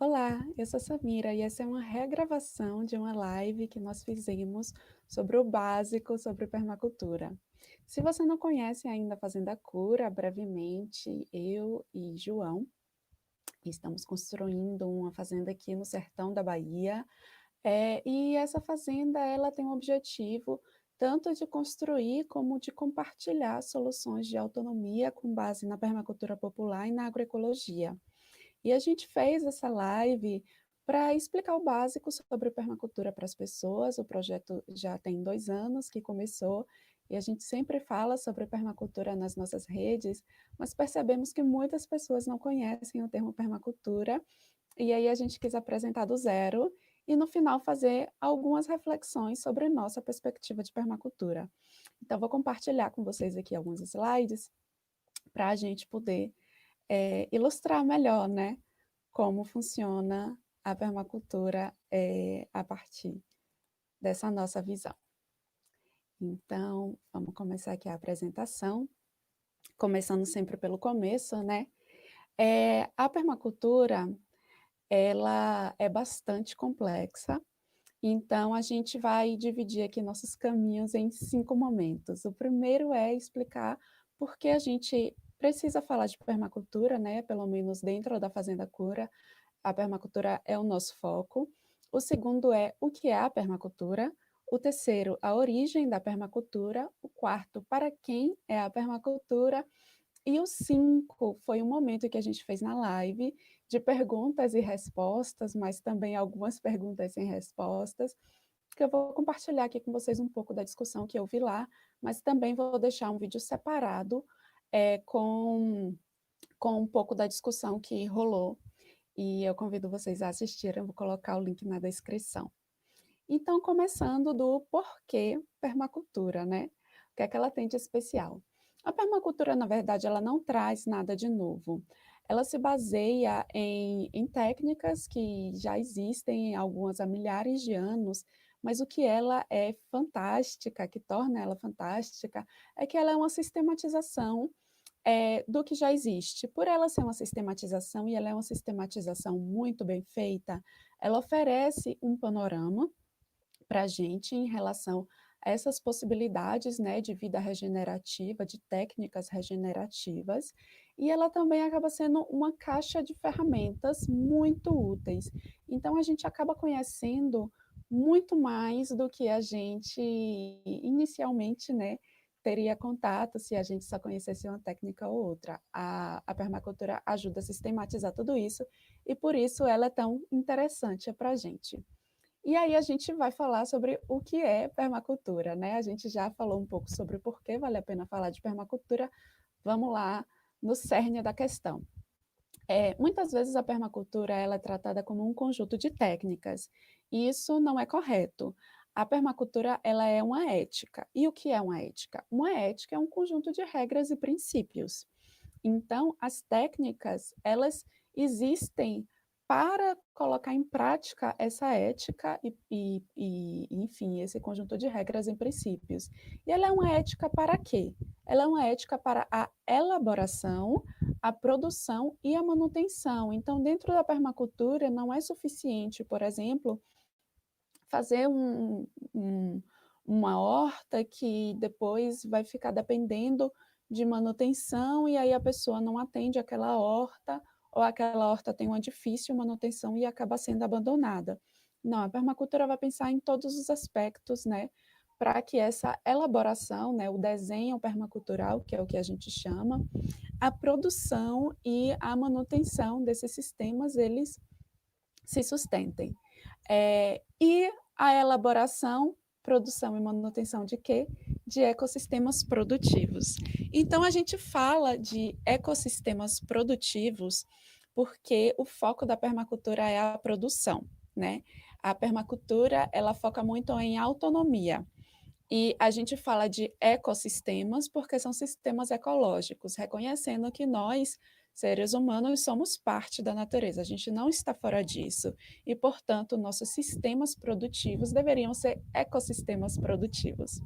Olá, eu sou Samira e essa é uma regravação de uma live que nós fizemos sobre o básico sobre permacultura. Se você não conhece ainda a Fazenda Cura, brevemente, eu e João estamos construindo uma fazenda aqui no sertão da Bahia, e essa fazenda ela tem um objetivo tanto de construir como de compartilhar soluções de autonomia com base na permacultura popular e na agroecologia. E a gente fez essa live para explicar o básico sobre permacultura para as pessoas. O projeto já tem 2 anos que começou e a gente sempre fala sobre permacultura nas nossas redes, mas percebemos que muitas pessoas não conhecem o termo permacultura, e aí a gente quis apresentar do zero e no final fazer algumas reflexões sobre nossa perspectiva de permacultura. Então vou compartilhar com vocês aqui alguns slides para a gente poder ilustrar melhor, né, como funciona a permacultura a partir dessa nossa visão. Então, vamos começar aqui a apresentação, começando sempre pelo começo, né? A permacultura, ela é bastante complexa, então a gente vai dividir aqui nossos caminhos em 5 momentos. O primeiro é explicar por que a gente precisa falar de permacultura, né? Pelo menos dentro da Fazenda Cura, a permacultura é o nosso foco. O segundo é o que é a permacultura. O terceiro, a origem da permacultura. O quarto, para quem é a permacultura. E o 5 foi um momento que a gente fez na live de perguntas e respostas, mas também algumas perguntas sem respostas, que eu vou compartilhar aqui com vocês um pouco da discussão que eu vi lá, mas também vou deixar um vídeo separado com um pouco da discussão que rolou, e eu convido vocês a assistirem, eu vou colocar o link na descrição. Então, começando do porquê permacultura, né? O que é que ela tem de especial? A permacultura, na verdade, ela não traz nada de novo. Ela se baseia em técnicas que já existem, algumas há milhares de anos, mas o que ela é fantástica, que torna ela fantástica, é que ela é uma sistematização do que já existe. Por ela ser uma sistematização, e ela é uma sistematização muito bem feita, ela oferece um panorama para a gente em relação a essas possibilidades, né, de vida regenerativa, de técnicas regenerativas, e ela também acaba sendo uma caixa de ferramentas muito úteis. Então, a gente acaba conhecendo muito mais do que a gente inicialmente, né, teria contato se a gente só conhecesse uma técnica ou outra. A permacultura ajuda a sistematizar tudo isso e por isso ela é tão interessante para a gente. E aí a gente vai falar sobre o que é permacultura, né? A gente já falou um pouco sobre o porquê vale a pena falar de permacultura. Vamos lá no cerne da questão. Muitas vezes a permacultura ela é tratada como um conjunto de técnicas, e isso não é correto. A permacultura ela é uma ética. E o que é uma ética? Uma ética é um conjunto de regras e princípios. Então, as técnicas, elas existem para colocar em prática essa ética enfim, esse conjunto de regras e princípios. E ela é uma ética para quê? Ela é uma ética para a elaboração, a produção e a manutenção. Então, dentro da permacultura, não é suficiente, por exemplo, fazer uma horta que depois vai ficar dependendo de manutenção e aí a pessoa não atende aquela horta ou aquela horta tem uma difícil manutenção e acaba sendo abandonada. Não, a permacultura vai pensar em todos os aspectos, né, para que essa elaboração, né, o desenho permacultural, que é o que a gente chama, a produção e a manutenção desses sistemas, eles se sustentem. E a elaboração, produção e manutenção de quê? De ecossistemas produtivos. Então, a gente fala de ecossistemas produtivos porque o foco da permacultura é a produção, né? A permacultura, ela foca muito em autonomia. E a gente fala de ecossistemas porque são sistemas ecológicos, reconhecendo que nós, seres humanos, somos parte da natureza, a gente não está fora disso. E, portanto, nossos sistemas produtivos deveriam ser ecossistemas produtivos.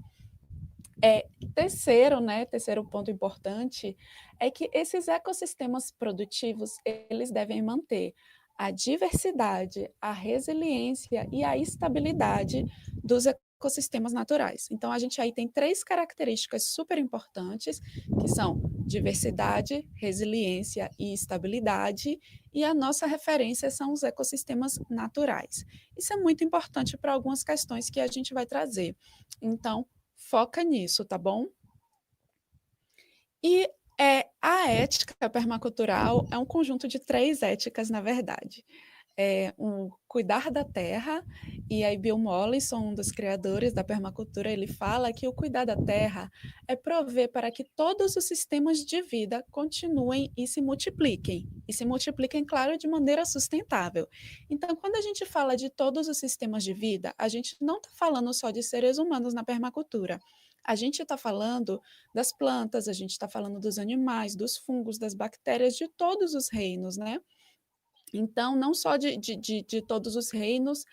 Terceiro ponto importante é que esses ecossistemas produtivos, eles devem manter a diversidade, a resiliência e a estabilidade dos ecossistemas naturais. Então, a gente aí tem 3 características super importantes, que são diversidade, resiliência e estabilidade, e a nossa referência são os ecossistemas naturais. Isso é muito importante para algumas questões que a gente vai trazer. Então, foca nisso, tá bom? E a ética permacultural é um conjunto de 3 éticas, na verdade. Um cuidar da terra, e aí Bill Mollison, um dos criadores da permacultura, ele fala que o cuidar da terra é prover para que todos os sistemas de vida continuem e se multipliquem, claro, de maneira sustentável. Então, quando a gente fala de todos os sistemas de vida, a gente não está falando só de seres humanos na permacultura. A gente está falando das plantas, a gente está falando dos animais, dos fungos, das bactérias, de todos os reinos, né? Então, não só de todos os reinos,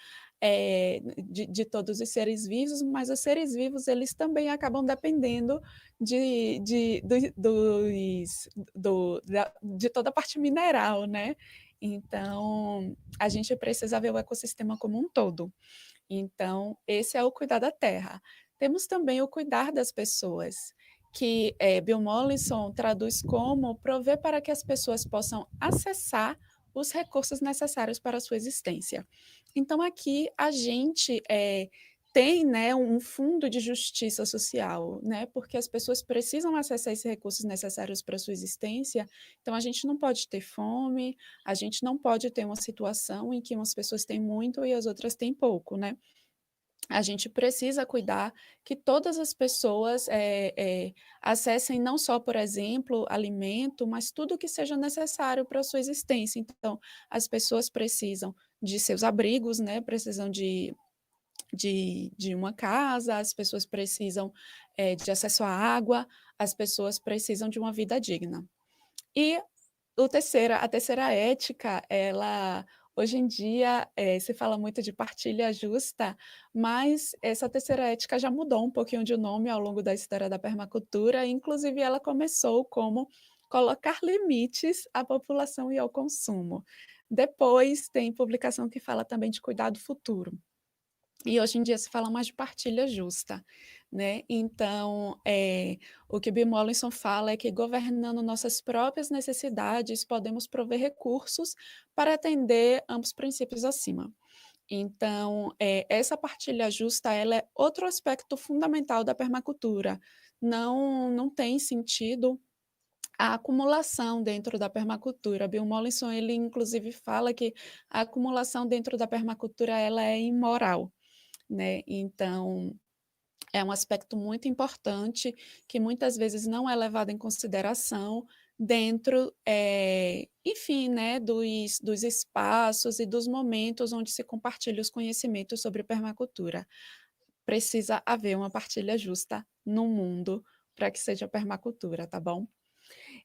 de todos os seres vivos, mas os seres vivos, eles também acabam dependendo de toda a parte mineral, né? Então, a gente precisa ver o ecossistema como um todo. Então, esse é o cuidar da terra. Temos também o cuidar das pessoas, que Bill Mollison traduz como prover para que as pessoas possam acessar os recursos necessários para a sua existência. Então, aqui a gente tem, né, um fundo de justiça social, né, porque as pessoas precisam acessar esses recursos necessários para a sua existência. Então, a gente não pode ter fome, a gente não pode ter uma situação em que umas pessoas têm muito e as outras têm pouco, né? A gente precisa cuidar que todas as pessoas acessem não só, por exemplo, alimento, mas tudo que seja necessário para a sua existência. Então, as pessoas precisam de seus abrigos, né? Precisam de uma casa, as pessoas precisam de acesso à água, as pessoas precisam de uma vida digna. E a terceira ética, ela hoje em dia se fala muito de partilha justa, mas essa terceira ética já mudou um pouquinho de nome ao longo da história da permacultura, e inclusive ela começou como colocar limites à população e ao consumo. Depois tem publicação que fala também de cuidado futuro. E hoje em dia se fala mais de partilha justa, né? Então, o que Bill Mollison fala é que governando nossas próprias necessidades, podemos prover recursos para atender ambos princípios acima. Então, essa partilha justa, ela é outro aspecto fundamental da permacultura. Não tem sentido a acumulação dentro da permacultura. Bill Mollison, ele inclusive fala que a acumulação dentro da permacultura, ela é imoral, né? Então, é um aspecto muito importante que muitas vezes não é levado em consideração dentro, enfim, né, dos espaços e dos momentos onde se compartilha os conhecimentos sobre permacultura. Precisa haver uma partilha justa no mundo para que seja permacultura, tá bom?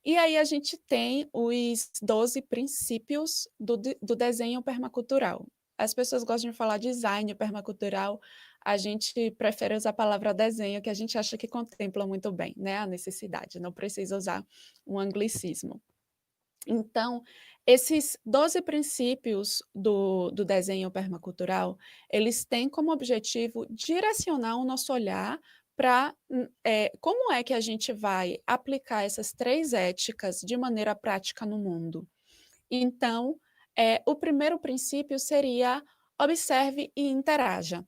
E aí a gente tem os 12 princípios do desenho permacultural. As pessoas gostam de falar design permacultural, a gente prefere usar a palavra desenho, que a gente acha que contempla muito bem, né, a necessidade, não precisa usar um anglicismo. Então, esses 12 princípios do desenho permacultural, eles têm como objetivo direcionar o nosso olhar para como é que a gente vai aplicar essas 3 éticas de maneira prática no mundo. Então, o primeiro princípio seria observe e interaja.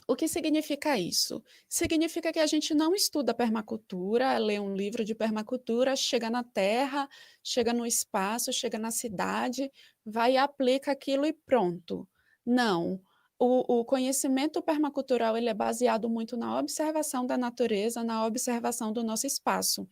O que significa isso? Significa que a gente não estuda permacultura, lê um livro de permacultura, chega na terra, chega no espaço, chega na cidade, vai e aplica aquilo e pronto. Não. O conhecimento permacultural, ele é baseado muito na observação da natureza, na observação do nosso espaço.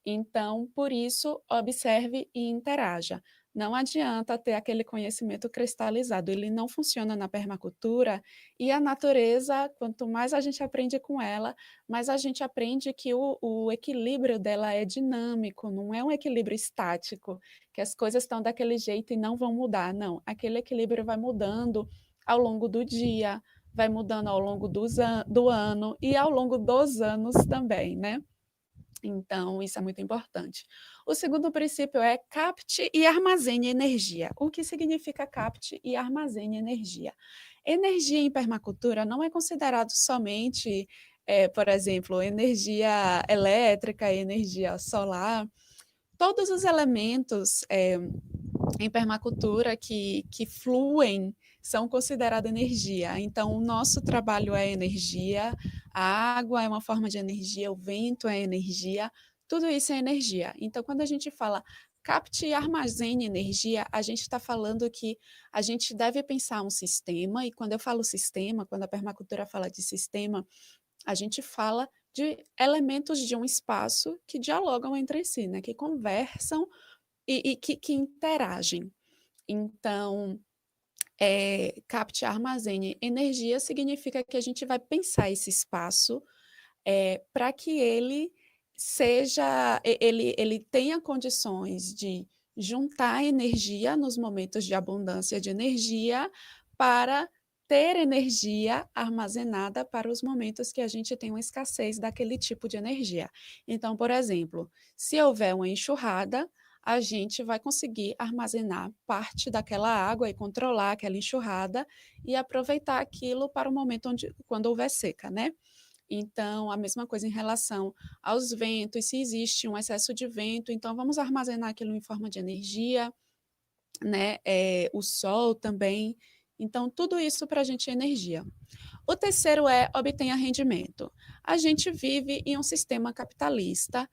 Então, por isso, observe e interaja. Não adianta ter aquele conhecimento cristalizado, ele não funciona na permacultura, e a natureza, quanto mais a gente aprende com ela, mais a gente aprende que o equilíbrio dela é dinâmico, não é um equilíbrio estático, que as coisas estão daquele jeito e não vão mudar. Não, aquele equilíbrio vai mudando ao longo do dia, vai mudando ao longo do ano e ao longo dos anos também, né? Então, isso é muito importante. O segundo princípio é capte e armazene energia. O que significa capte e armazene energia? Energia em permacultura não é considerado somente, por exemplo, energia elétrica, energia solar. Todos os elementos em permacultura que fluem são considerados energia. Então, o nosso trabalho é energia, a água é uma forma de energia, o vento é energia, tudo isso é energia. Então, quando a gente fala capte e armazene energia, a gente está falando que a gente deve pensar um sistema, e quando eu falo sistema, quando a permacultura fala de sistema, a gente fala de elementos de um espaço que dialogam entre si, né, que conversam e que interagem. Então, capte, armazene energia significa que a gente vai pensar esse espaço para que ele ele tenha condições de juntar energia nos momentos de abundância de energia para ter energia armazenada para os momentos que a gente tem uma escassez daquele tipo de energia. Então, por exemplo, se houver uma enxurrada, a gente vai conseguir armazenar parte daquela água e controlar aquela enxurrada e aproveitar aquilo para o momento quando houver seca, né? Então, a mesma coisa em relação aos ventos, se existe um excesso de vento, então vamos armazenar aquilo em forma de energia, né? O sol também. Então, tudo isso para a gente é energia. O terceiro é obtenha rendimento. A gente vive em um sistema capitalista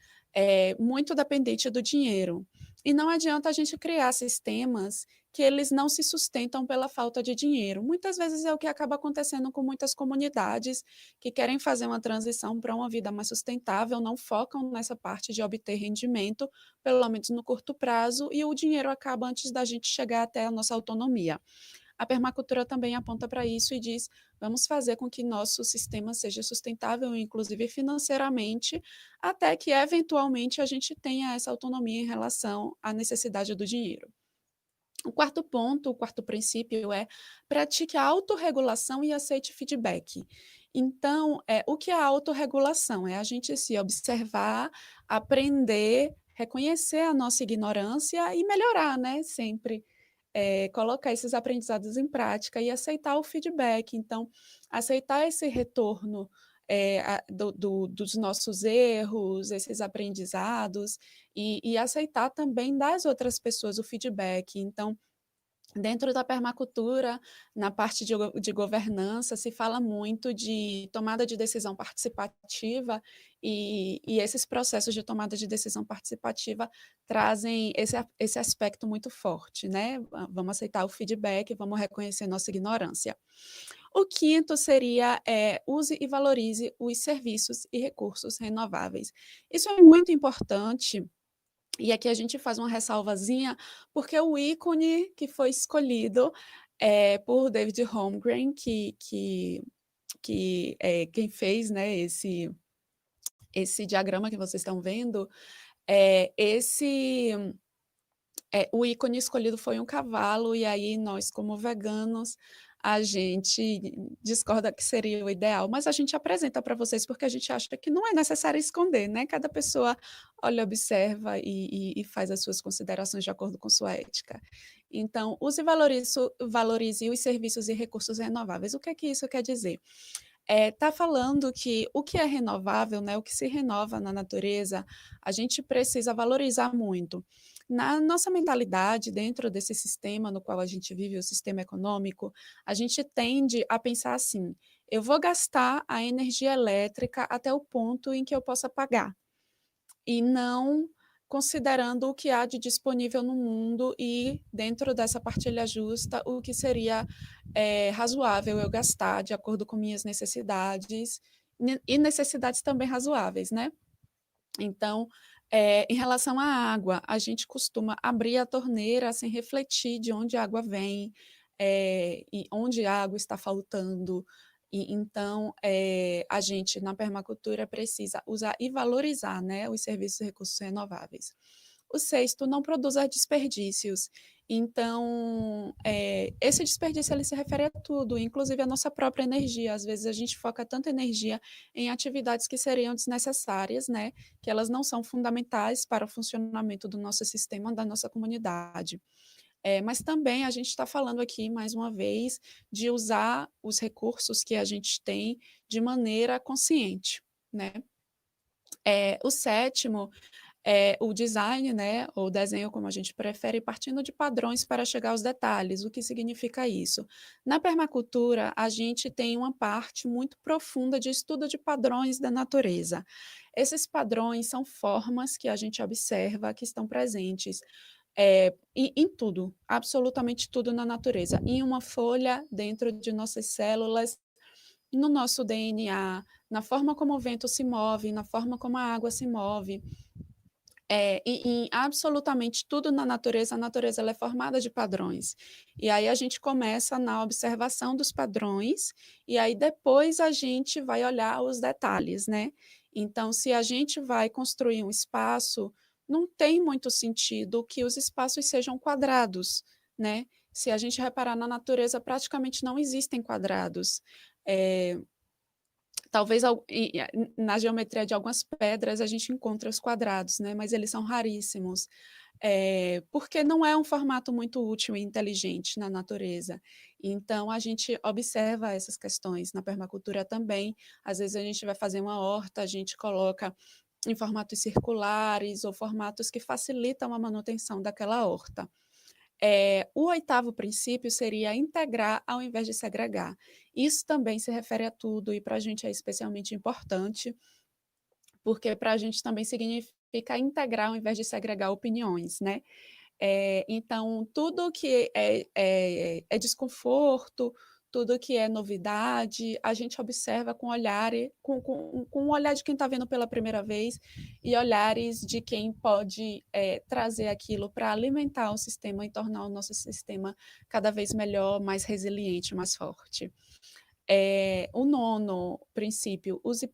muito dependente do dinheiro. E não adianta a gente criar sistemas que eles não se sustentam pela falta de dinheiro. Muitas vezes é o que acaba acontecendo com muitas comunidades que querem fazer uma transição para uma vida mais sustentável, não focam nessa parte de obter rendimento, pelo menos no curto prazo, e o dinheiro acaba antes da gente chegar até a nossa autonomia. A permacultura também aponta para isso e diz: vamos fazer com que nosso sistema seja sustentável, inclusive financeiramente, até que eventualmente a gente tenha essa autonomia em relação à necessidade do dinheiro. O quarto ponto, o quarto princípio é pratique a autorregulação e aceite feedback. Então, o que é a autorregulação? É a gente se observar, aprender, reconhecer a nossa ignorância e melhorar, né? Sempre colocar esses aprendizados em prática e aceitar o feedback. Então, aceitar esse retorno dos nossos erros, esses aprendizados, e aceitar também das outras pessoas o feedback. Então, dentro da permacultura, na parte de governança, se fala muito de tomada de decisão participativa, e esses processos de tomada de decisão participativa trazem esse aspecto muito forte, né? Vamos aceitar o feedback, vamos reconhecer nossa ignorância. O quinto seria use e valorize os serviços e recursos renováveis. Isso é muito importante e aqui a gente faz uma ressalvazinha, porque o ícone que foi escolhido por David Holmgren, que é quem fez, né, esse diagrama que vocês estão vendo, é, esse o ícone escolhido foi um cavalo, e aí nós, como veganos, a gente discorda que seria o ideal, mas a gente apresenta para vocês porque a gente acha que não é necessário esconder, né? Cada pessoa olha, observa e faz as suas considerações de acordo com sua ética. Então, use e valorize os serviços e recursos renováveis. O que isso quer dizer? Está falando que o que é renovável, né, o que se renova na natureza, a gente precisa valorizar muito. Na nossa mentalidade, dentro desse sistema no qual a gente vive, o sistema econômico, a gente tende a pensar assim: eu vou gastar a energia elétrica até o ponto em que eu possa pagar, e não considerando o que há de disponível no mundo e, dentro dessa partilha justa, o que seria razoável eu gastar de acordo com minhas necessidades e necessidades também razoáveis, né? Então, em relação à água, a gente costuma abrir a torneira sem refletir de onde a água vem, e onde a água está faltando. E, então, a gente, na permacultura, precisa usar e valorizar, né, os serviços e recursos renováveis. O sexto, não produza desperdícios. Então, esse desperdício ele se refere a tudo, inclusive a nossa própria energia. Às vezes a gente foca tanta energia em atividades que seriam desnecessárias, né, que elas não são fundamentais para o funcionamento do nosso sistema, da nossa comunidade. Mas também a gente está falando aqui, mais uma vez, de usar os recursos que a gente tem de maneira consciente, né. O sétimo o design, né, ou desenho, como a gente prefere, partindo de padrões para chegar aos detalhes. O que significa isso? Na permacultura, a gente tem uma parte muito profunda de estudo de padrões da natureza. Esses padrões são formas que a gente observa que estão presentes em tudo, absolutamente tudo na natureza, em uma folha, dentro de nossas células, no nosso DNA, na forma como o vento se move, na forma como a água se move. E em absolutamente tudo na natureza, a natureza ela é formada de padrões. E aí a gente começa na observação dos padrões, e aí depois a gente vai olhar os detalhes, né. Então, se a gente vai construir um espaço, não tem muito sentido que os espaços sejam quadrados, né. Se a gente reparar na natureza, praticamente não existem quadrados. Eh Talvez na geometria de algumas pedras a gente encontra os quadrados, né, mas eles são raríssimos, porque não é um formato muito útil e inteligente na natureza. Então a gente observa essas questões na permacultura também. Às vezes a gente vai fazer uma horta, a gente coloca em formatos circulares ou formatos que facilitam a manutenção daquela horta. O oitavo princípio seria integrar ao invés de segregar. Isso também se refere a tudo e para a gente é especialmente importante, porque para a gente também significa integrar ao invés de segregar opiniões, né. Então, tudo que é desconforto, tudo que é novidade, a gente observa com com o olhar de quem está vendo pela primeira vez e olhares de quem pode, trazer aquilo para alimentar o sistema e tornar o nosso sistema cada vez melhor, mais resiliente, mais forte. O nono princípio, use,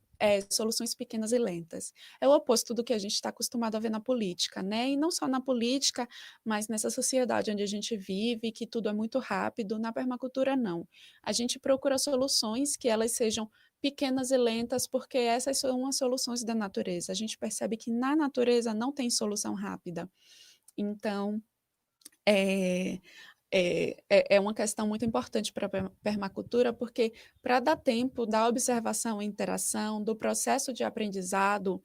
soluções pequenas e lentas. É o oposto do que a gente está acostumado a ver na política, né, e não só na política, mas nessa sociedade onde a gente vive, que tudo é muito rápido, na permacultura não. A gente procura soluções que elas sejam pequenas e lentas, porque essas são as soluções da natureza. A gente percebe que na natureza não tem solução rápida. Então, eh é uma questão muito importante para a permacultura, porque para dar tempo da observação e interação, do processo de aprendizado,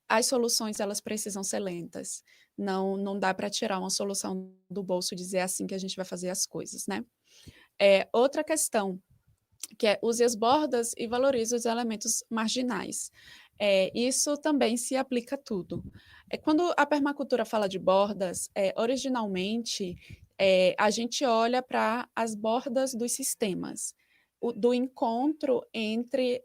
as soluções elas precisam ser lentas. Não dá para tirar uma solução do bolso e dizer: "É assim que a gente vai fazer as coisas", né. Outra questão, que é use as bordas e valorize os elementos marginais. Isso também se aplica a tudo. Quando a permacultura fala de bordas, originalmente, a gente olha para as bordas dos sistemas, do encontro entre,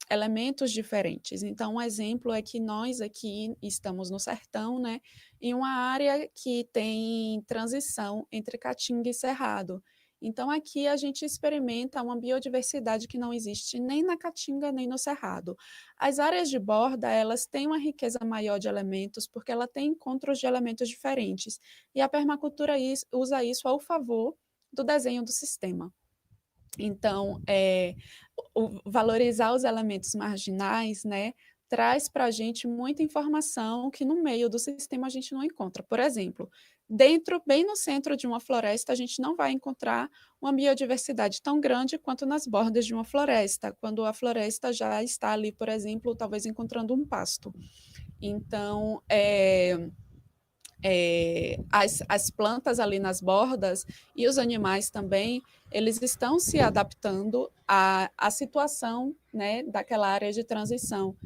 elementos diferentes. Então, um exemplo é que nós aqui estamos no sertão, né, em uma área que tem transição entre caatinga e cerrado. Então, aqui a gente experimenta uma biodiversidade que não existe nem na caatinga, nem no cerrado. As áreas de borda, elas têm uma riqueza maior de elementos, porque ela tem encontros de elementos diferentes, e a permacultura usa isso ao favor do desenho do sistema. Então, valorizar os elementos marginais, né, traz para a gente muita informação que no meio do sistema a gente não encontra. Por exemplo, bem no centro de uma floresta, a gente não vai encontrar uma biodiversidade tão grande quanto nas bordas de uma floresta, quando a floresta já está ali, por exemplo, talvez encontrando um pasto. Então, as plantas ali nas bordas e os animais também, eles estão se adaptando à situação, né, daquela área de transição.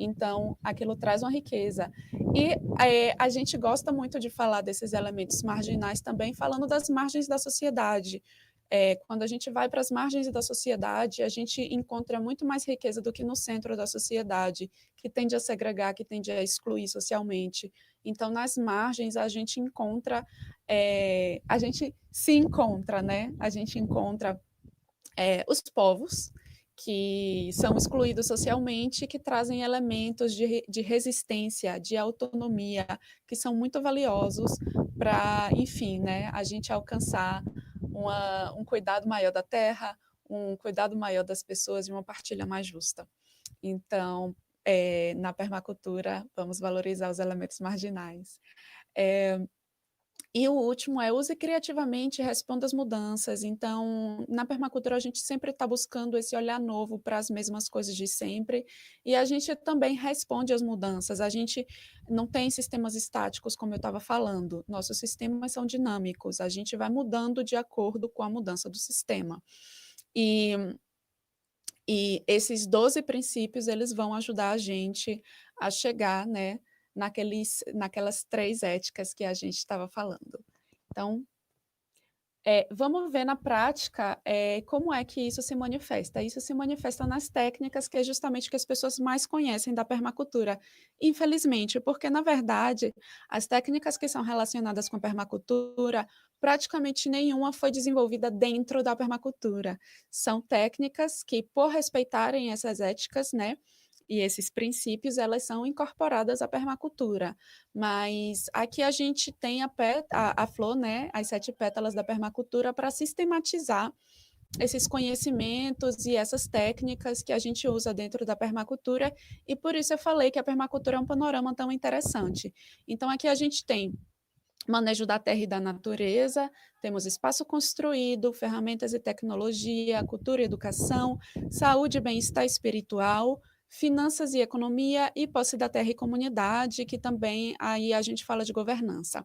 Então, aquilo traz uma riqueza. E a gente gosta muito de falar desses elementos marginais também, falando das margens da sociedade. Quando a gente vai para as margens da sociedade, a gente encontra muito mais riqueza do que no centro da sociedade, que tende a segregar, que tende a excluir socialmente. Então, nas margens, a gente encontra, a gente se encontra, né? A gente encontra os povos que são excluídos socialmente, que trazem elementos de resistência, de autonomia, que são muito valiosos para, enfim, né, a gente alcançar um cuidado maior da terra, um cuidado maior das pessoas e uma partilha mais justa. Então, na permacultura, vamos valorizar os elementos marginais. É, e o último é use criativamente e responda às mudanças. Então, na permacultura, a gente sempre está buscando esse olhar novo para as mesmas coisas de sempre, e a gente também responde às mudanças. A gente não tem sistemas estáticos, como eu estava falando, nossos sistemas são dinâmicos, a gente vai mudando de acordo com a mudança do sistema. E, e esses 12 princípios, eles vão ajudar a gente a chegar, né, naquelas 3 éticas que a gente estava falando. Então, vamos ver na prática como é que isso se manifesta. Isso se manifesta nas técnicas, que é justamente o que as pessoas mais conhecem da permacultura, infelizmente, porque, na verdade, as técnicas que são relacionadas com permacultura, praticamente nenhuma foi desenvolvida dentro da permacultura. São técnicas que, por respeitarem essas éticas, né, e esses princípios, elas são incorporadas à permacultura. Mas aqui a gente tem a flor, né, as 7 pétalas da permacultura, para sistematizar esses conhecimentos e essas técnicas que a gente usa dentro da permacultura, e por isso eu falei que a permacultura é um panorama tão interessante. Então aqui a gente tem manejo da terra e da natureza, temos espaço construído, ferramentas e tecnologia, cultura e educação, saúde e bem-estar espiritual, finanças e economia, e posse da terra e comunidade, que também aí a gente fala de governança.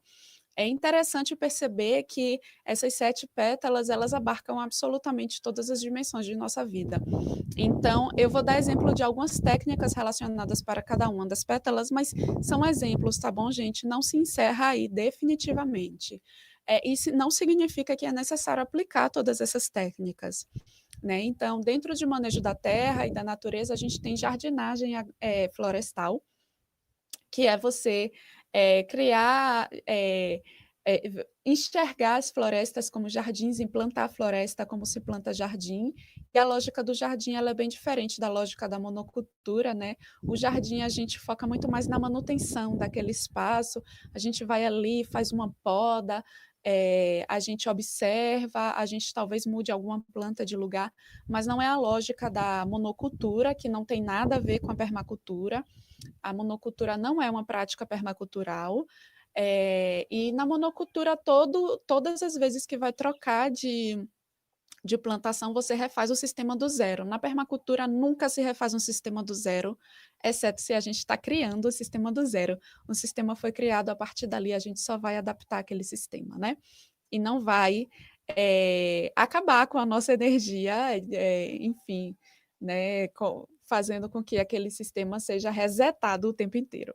É interessante perceber que essas 7 pétalas, elas abarcam absolutamente todas as dimensões de nossa vida. Então, eu vou dar exemplo de algumas técnicas relacionadas para cada uma das pétalas, mas são exemplos, tá bom, gente? Não se encerra aí definitivamente. Isso não significa que é necessário aplicar todas essas técnicas, né? Então, dentro de manejo da terra e da natureza, a gente tem jardinagem florestal, que é você criar, enxergar as florestas como jardins, implantar a floresta como se planta jardim. E a lógica do jardim, ela é bem diferente da lógica da monocultura, né? O jardim, a gente foca muito mais na manutenção daquele espaço, a gente vai ali, faz uma poda, a gente observa, a gente talvez mude alguma planta de lugar, mas não é a lógica da monocultura, que não tem nada a ver com a permacultura. A monocultura não é uma prática permacultural, e na monocultura, todas as vezes que vai trocar de plantação, você refaz o sistema do zero. Na permacultura, nunca se refaz um sistema do zero, exceto se a gente está criando o sistema do zero. O sistema foi criado, a partir dali a gente só vai adaptar aquele sistema, né? E não vai acabar com a nossa energia, enfim, né, fazendo com que aquele sistema seja resetado o tempo inteiro.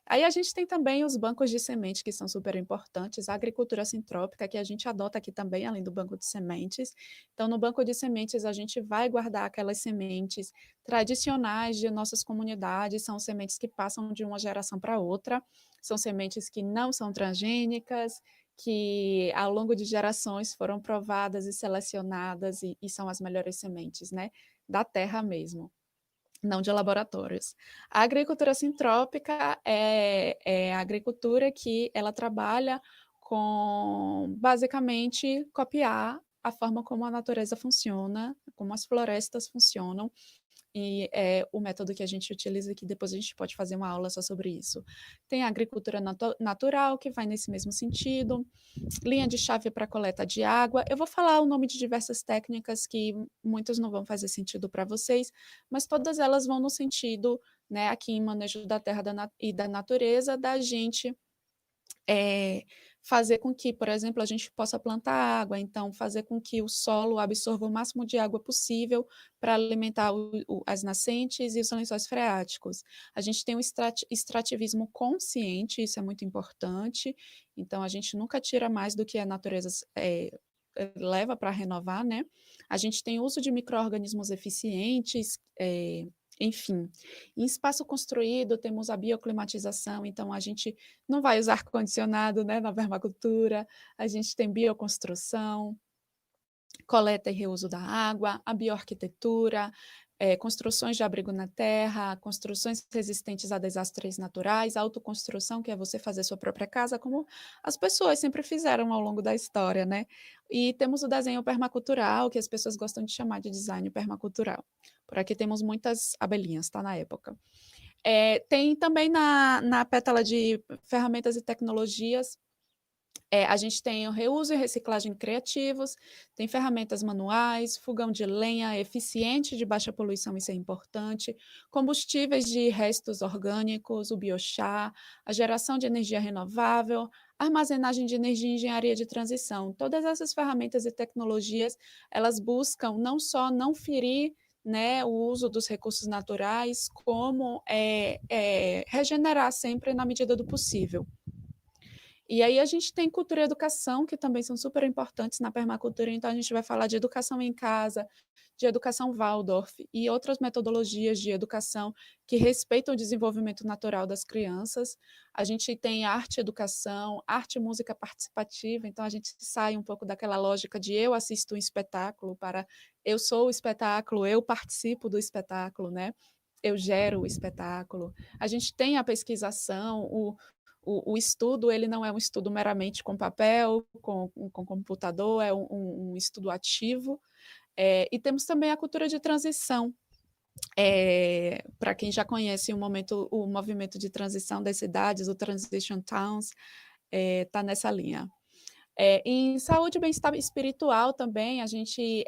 Aí a gente tem também os bancos de semente, que são super importantes, a agricultura sintrópica, que a gente adota aqui também, além do banco de sementes. Então, no banco de sementes, a gente vai guardar aquelas sementes tradicionais de nossas comunidades, são sementes que passam de uma geração para outra, são sementes que não são transgênicas, que ao longo de gerações foram provadas e selecionadas, e são as melhores sementes, né, da terra mesmo, não de laboratórios. A agricultura sintrópica é a agricultura que ela trabalha com, basicamente, copiar a forma como a natureza funciona, como as florestas funcionam, e é o método que a gente utiliza, que depois a gente pode fazer uma aula só sobre isso. Tem a agricultura natural, que vai nesse mesmo sentido, linha de chave para coleta de água. Eu vou falar o nome de diversas técnicas que muitas não vão fazer sentido para vocês, mas todas elas vão no sentido, né, aqui em manejo da terra e da natureza, da gente fazer com que, por exemplo, a gente possa plantar água, então fazer com que o solo absorva o máximo de água possível para alimentar as nascentes e os lençóis freáticos. A gente tem um extrativismo consciente, isso é muito importante, então a gente nunca tira mais do que a natureza leva para renovar, né? A gente tem uso de micro-organismos eficientes, enfim. Em espaço construído, temos a bioclimatização, então a gente não vai usar ar-condicionado, né, na permacultura, a gente tem bioconstrução, coleta e reuso da água, a bioarquitetura, construções de abrigo na terra, construções resistentes a desastres naturais, a autoconstrução, que é você fazer sua própria casa, como as pessoas sempre fizeram ao longo da história, né? E temos o desenho permacultural, que as pessoas gostam de chamar de design permacultural. Por aqui temos muitas abelhinhas, tá na época. Tem também na pétala de ferramentas e tecnologias, a gente tem o reuso e reciclagem criativos, tem ferramentas manuais, fogão de lenha eficiente de baixa poluição, isso é importante, combustíveis de restos orgânicos, o biochar, a geração de energia renovável, armazenagem de energia e engenharia de transição. Todas essas ferramentas e tecnologias, elas buscam não só não ferir, né, o uso dos recursos naturais, como regenerar sempre na medida do possível. E aí a gente tem cultura e educação, que também são super importantes na permacultura, então a gente vai falar de educação em casa, de educação Waldorf e outras metodologias de educação que respeitam o desenvolvimento natural das crianças. A gente tem arte e educação, arte e música participativa, então a gente sai um pouco daquela lógica de eu assisto um espetáculo para eu sou o espetáculo, eu participo do espetáculo, né? Eu gero o espetáculo. A gente tem a pesquisação, o estudo ele não é um estudo meramente com papel, com computador, é um estudo ativo. E temos também a cultura de transição. Para quem já conhece o movimento de transição das cidades, o Transition Towns, está nessa linha. Em saúde e bem-estar espiritual também, a gente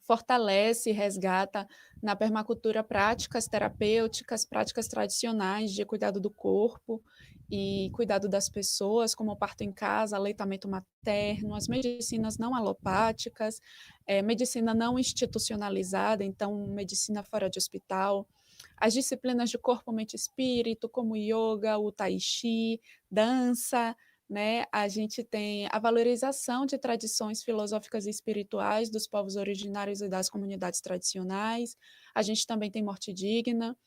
fortalece e resgata na permacultura práticas terapêuticas, práticas tradicionais de cuidado do corpo e cuidado das pessoas, como o parto em casa, aleitamento materno, as medicinas não alopáticas, medicina não institucionalizada, então medicina fora de hospital, as disciplinas de corpo, mente e espírito, como yoga, o tai chi, dança, né? A gente tem a valorização de tradições filosóficas e espirituais dos povos originários e das comunidades tradicionais. A gente também tem morte digna.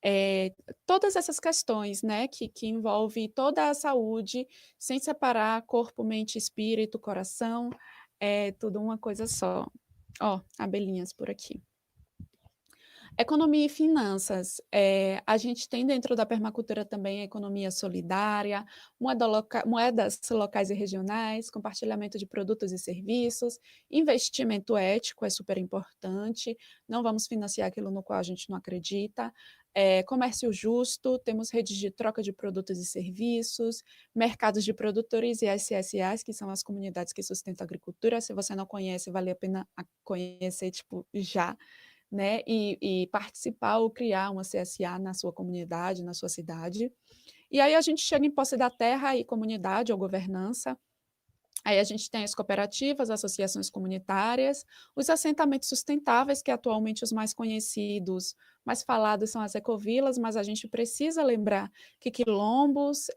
É, todas essas questões, né, que envolve toda a saúde, sem separar corpo, mente, espírito, coração, é tudo uma coisa só. Ó, abelhinhas por aqui. Economia e finanças. A gente tem dentro da permacultura também a economia solidária, moedas locais e regionais, compartilhamento de produtos e serviços, investimento ético é super importante, não vamos financiar aquilo no qual a gente não acredita, comércio justo, temos redes de troca de produtos e serviços, mercados de produtores e SSAs, que são as comunidades que sustentam a agricultura. Se você não conhece, vale a pena conhecer, tipo, já, né, e participar ou criar uma CSA na sua comunidade, na sua cidade. E aí a gente chega em posse da terra e comunidade ou governança. Aí a gente tem as cooperativas, associações comunitárias, os assentamentos sustentáveis, que atualmente os mais conhecidos, mais falados são as ecovilas, mas a gente precisa lembrar que quilombos,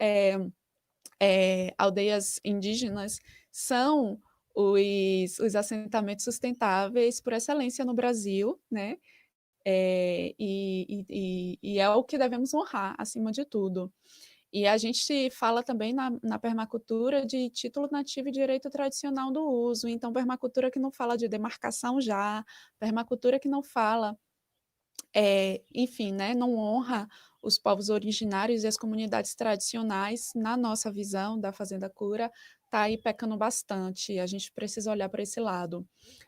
aldeias indígenas são os assentamentos sustentáveis por excelência no Brasil, né? E é o que devemos honrar, acima de tudo. E a gente fala também na permacultura de título nativo e direito tradicional do uso. Então, permacultura que não fala de demarcação já, permacultura que não fala, enfim, né, não honra os povos originários e as comunidades tradicionais, na nossa visão da Fazenda Cura, está aí pecando bastante. A gente precisa olhar para esse lado.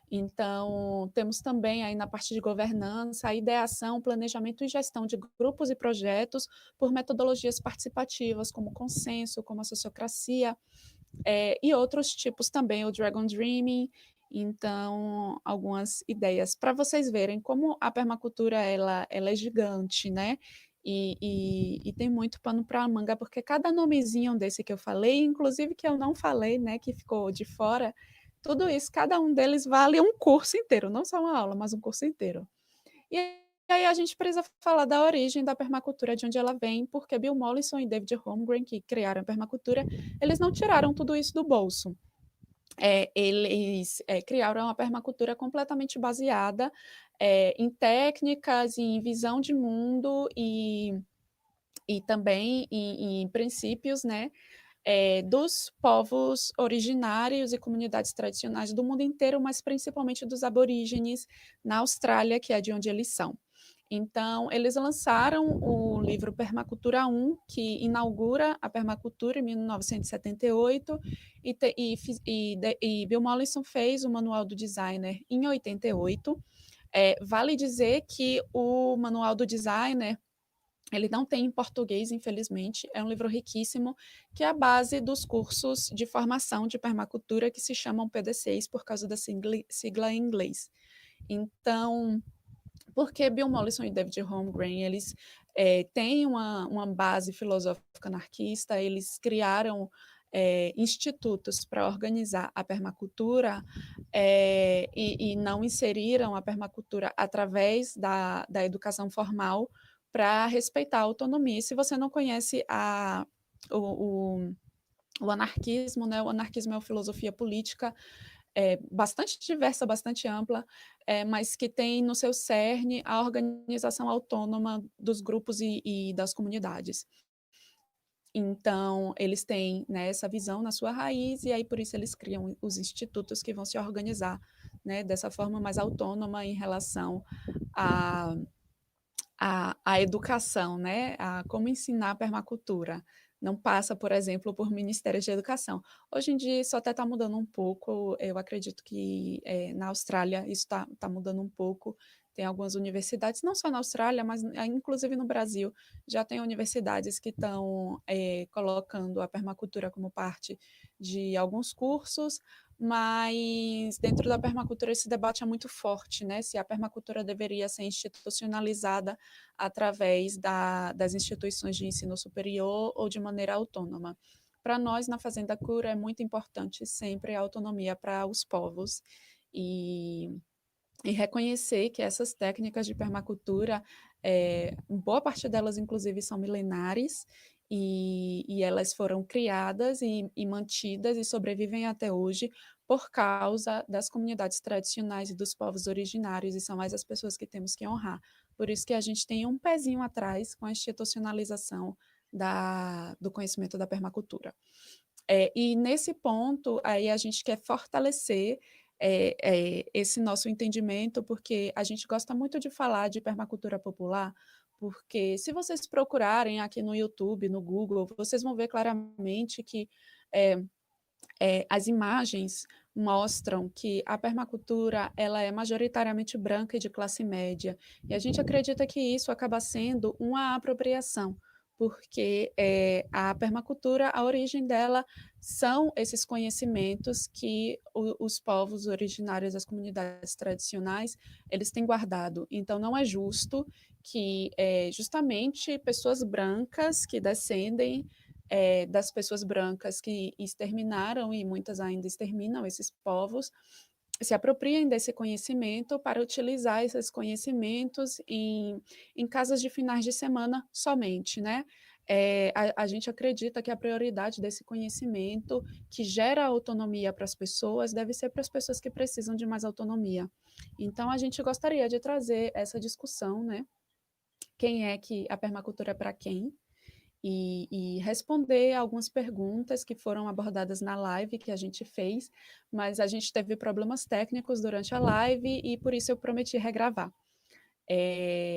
Então, temos também aí na parte de governança, a ideação, planejamento e gestão de grupos e projetos por metodologias participativas, como o consenso, como a sociocracia, e outros tipos também, o Dragon Dreaming. Então, algumas ideias para vocês verem como a permacultura ela é gigante, né? E tem muito pano para a manga, porque cada nomezinho desse que eu falei, inclusive que eu não falei, né, que ficou de fora, tudo isso, cada um deles vale um curso inteiro, não só uma aula, mas um curso inteiro. E aí a gente precisa falar da origem da permacultura, de onde ela vem, porque Bill Mollison e David Holmgren, que criaram a permacultura, eles não tiraram tudo isso do bolso. Eles criaram uma permacultura completamente baseada em técnicas, em visão de mundo e também em princípios, né, dos povos originários e comunidades tradicionais do mundo inteiro, mas principalmente dos aborígenes na Austrália, que é de onde eles são. Então, eles lançaram o livro Permacultura 1, que inaugura a permacultura em 1978, e Bill Mollison fez o Manual do Designer em 88. Vale dizer que o Manual do Designer ele não tem em português, infelizmente. É um livro riquíssimo, que é a base dos cursos de formação de permacultura que se chamam PDCs por causa da sigla em inglês. Então, porque Bill Mollison e David Holmgren, eles têm uma base filosófica anarquista, eles criaram institutos para organizar a permacultura e não inseriram a permacultura através da educação formal para respeitar a autonomia. E se você não conhece o, o anarquismo, né? O anarquismo é uma filosofia política bastante diversa, bastante ampla, mas que tem no seu cerne a organização autônoma dos grupos e das comunidades. Então, eles têm, né, essa visão na sua raiz, e aí por isso eles criam os institutos que vão se organizar, né, dessa forma mais autônoma em relação a a educação, né, a como ensinar a permacultura. Não passa, por exemplo, por ministérios de educação. Hoje em dia isso até está mudando um pouco, eu acredito que na Austrália isso está mudando um pouco, tem algumas universidades, não só na Austrália, mas inclusive no Brasil, já tem universidades que estão colocando a permacultura como parte de alguns cursos, mas dentro da permacultura esse debate é muito forte, né? Se a permacultura deveria ser institucionalizada através das instituições de ensino superior ou de maneira autônoma. Para nós, na Fazenda Cura, é muito importante sempre a autonomia para os povos e reconhecer que essas técnicas de permacultura, boa parte delas, inclusive, são milenares e elas foram criadas e mantidas e sobrevivem até hoje por causa das comunidades tradicionais e dos povos originários, e são mais as pessoas que temos que honrar. Por isso que a gente tem um pezinho atrás com a institucionalização do conhecimento da permacultura. E nesse ponto, aí a gente quer fortalecer esse nosso entendimento, porque a gente gosta muito de falar de permacultura popular, porque se vocês procurarem aqui no YouTube, no Google, vocês vão ver claramente que é, as imagens mostram que a permacultura ela é majoritariamente branca e de classe média, e a gente acredita que isso acaba sendo uma apropriação, porque a permacultura, a origem dela são esses conhecimentos que os povos originários das comunidades tradicionais eles têm guardado. Então, não é justo que justamente pessoas brancas que descendem das pessoas brancas que exterminaram, e muitas ainda exterminam esses povos, se apropriem desse conhecimento para utilizar esses conhecimentos em casas de finais de semana somente, né? A gente acredita que a prioridade desse conhecimento que gera autonomia para as pessoas deve ser para as pessoas que precisam de mais autonomia. Então, a gente gostaria de trazer essa discussão, né? Quem é que a permacultura é para quem? E responder algumas perguntas que foram abordadas na live que a gente fez, mas a gente teve problemas técnicos durante a live e por isso eu prometi regravar.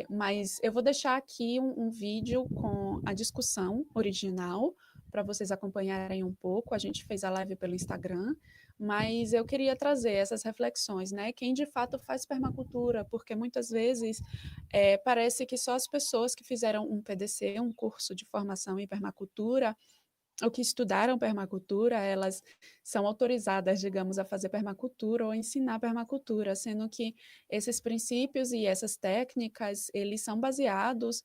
Mas eu vou deixar aqui um vídeo com a discussão original para vocês acompanharem um pouco. A gente fez a live pelo Instagram, mas eu queria trazer essas reflexões, né? Quem de fato faz permacultura, porque muitas vezes parece que só as pessoas que fizeram um PDC, um curso de formação em permacultura, ou que estudaram permacultura, elas são autorizadas, digamos, a fazer permacultura ou ensinar permacultura, sendo que esses princípios e essas técnicas, eles são baseados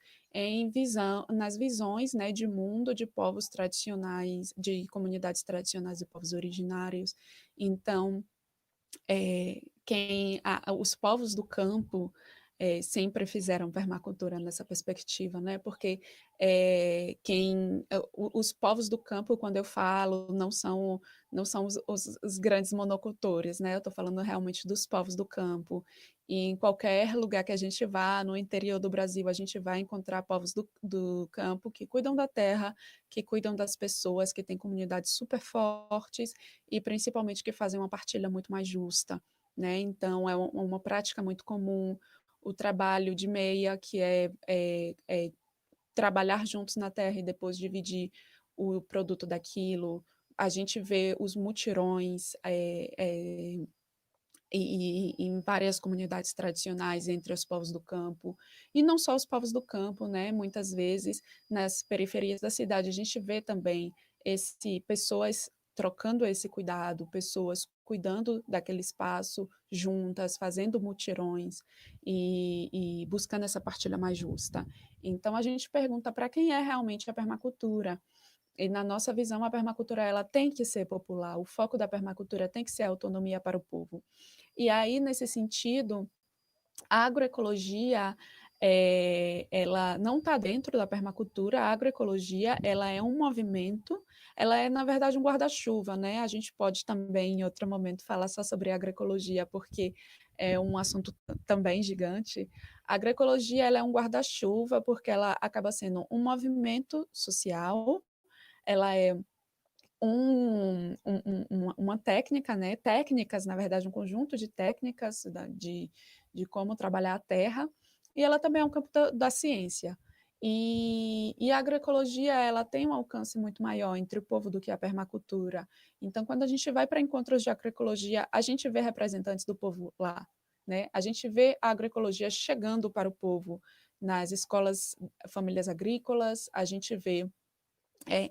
nas visões, né, de mundo de povos tradicionais, de comunidades tradicionais e povos originários. Então, os povos do campo, sempre fizeram permacultura nessa perspectiva, né? Porque os povos do campo, quando eu falo, não são os grandes monocultores, né? Eu estou falando realmente dos povos do campo. E em qualquer lugar que a gente vá, no interior do Brasil, a gente vai encontrar povos do campo que cuidam da terra, que cuidam das pessoas, que têm comunidades super fortes e principalmente que fazem uma partilha muito mais justa, né? Então, é uma prática muito comum o trabalho de meia, que é trabalhar juntos na terra e depois dividir o produto daquilo. A gente vê os mutirões em várias comunidades tradicionais entre os povos do campo, e não só os povos do campo, né? Muitas vezes nas periferias da cidade a gente vê também pessoas trocando esse cuidado, pessoas cuidando daquele espaço juntas, fazendo mutirões e buscando essa partilha mais justa. Então a gente pergunta para quem é realmente a permacultura. E na nossa visão, a permacultura ela tem que ser popular, o foco da permacultura tem que ser a autonomia para o povo. E aí, nesse sentido, a agroecologia ela não está dentro da permacultura, a agroecologia ela é um movimento, ela é, na verdade, um guarda-chuva, né? A gente pode também, em outro momento, falar só sobre agroecologia, porque é um assunto também gigante. A agroecologia ela é um guarda-chuva, porque ela acaba sendo um movimento social, ela é uma técnica, né? Técnicas, na verdade, um conjunto de técnicas de como trabalhar a terra, e ela também é um campo da ciência. E a agroecologia ela tem um alcance muito maior entre o povo do que a permacultura. Então, quando a gente vai para encontros de agroecologia, a gente vê representantes do povo lá, né? A gente vê a agroecologia chegando para o povo nas escolas, famílias agrícolas, a gente vê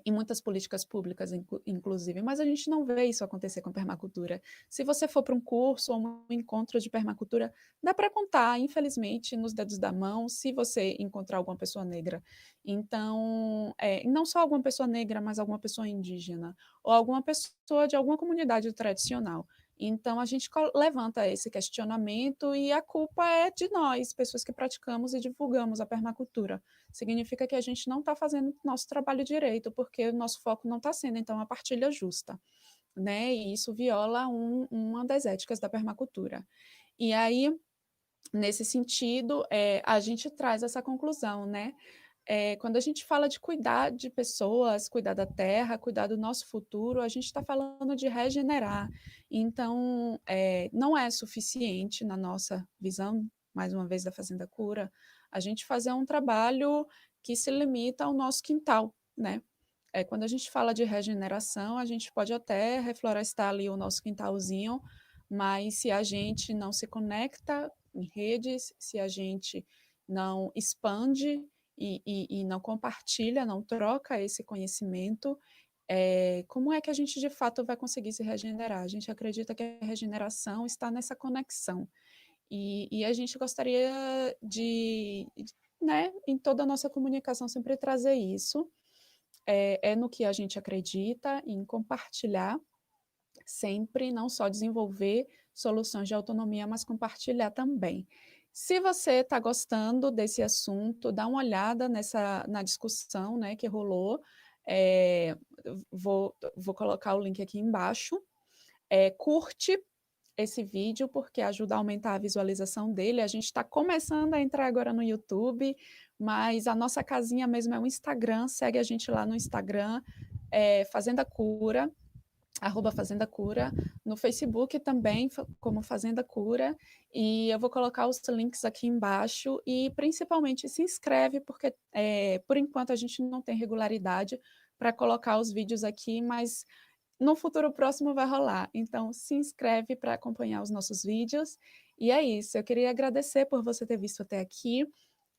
em muitas políticas públicas, inclusive, mas a gente não vê isso acontecer com permacultura. Se você for para um curso ou um encontro de permacultura, dá para contar, infelizmente, nos dedos da mão, se você encontrar alguma pessoa negra. Então, não só alguma pessoa negra, mas alguma pessoa indígena, ou alguma pessoa de alguma comunidade tradicional. Então, a gente levanta esse questionamento e a culpa é de nós, pessoas que praticamos e divulgamos a permacultura. Significa que a gente não está fazendo nosso trabalho direito, porque o nosso foco não está sendo, então, a partilha justa, né? E isso viola uma das éticas da permacultura. E aí, nesse sentido, a gente traz essa conclusão, né? Quando a gente fala de cuidar de pessoas, cuidar da terra, cuidar do nosso futuro, a gente está falando de regenerar. Então, não é suficiente, na nossa visão, mais uma vez, da Fazenda Cura, a gente fazer um trabalho que se limita ao nosso quintal, né? Quando a gente fala de regeneração, a gente pode até reflorestar ali o nosso quintalzinho, mas se a gente não se conecta em redes, se a gente não expande e não compartilha, não troca esse conhecimento, como é que a gente de fato vai conseguir se regenerar? A gente acredita que a regeneração está nessa conexão. E a gente gostaria né, em toda a nossa comunicação, sempre trazer isso. É no que a gente acredita, em compartilhar sempre, não só desenvolver soluções de autonomia, mas compartilhar também. Se você está gostando desse assunto, dá uma olhada na discussão, né, que rolou. É, vou colocar o link aqui embaixo. Curte esse vídeo, porque ajuda a aumentar a visualização dele. A gente está começando a entrar agora no YouTube, mas a nossa casinha mesmo é o Instagram. Segue a gente lá no Instagram, Fazenda Cura, @Fazenda Cura, no Facebook também, como Fazenda Cura, e eu vou colocar os links aqui embaixo, e principalmente se inscreve, porque por enquanto a gente não tem regularidade para colocar os vídeos aqui, mas no futuro próximo vai rolar. Então, se inscreve para acompanhar os nossos vídeos, e é isso. Eu queria agradecer por você ter visto até aqui.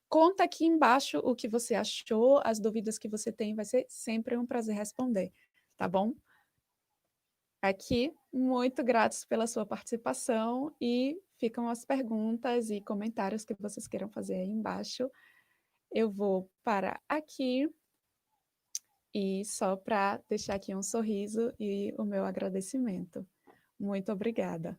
Conta aqui embaixo o que você achou, as dúvidas que você tem, vai ser sempre um prazer responder, tá bom? Aqui, muito gratos pela sua participação e ficam as perguntas e comentários que vocês queiram fazer aí embaixo. Eu vou parar aqui e só para deixar aqui um sorriso e o meu agradecimento. Muito obrigada.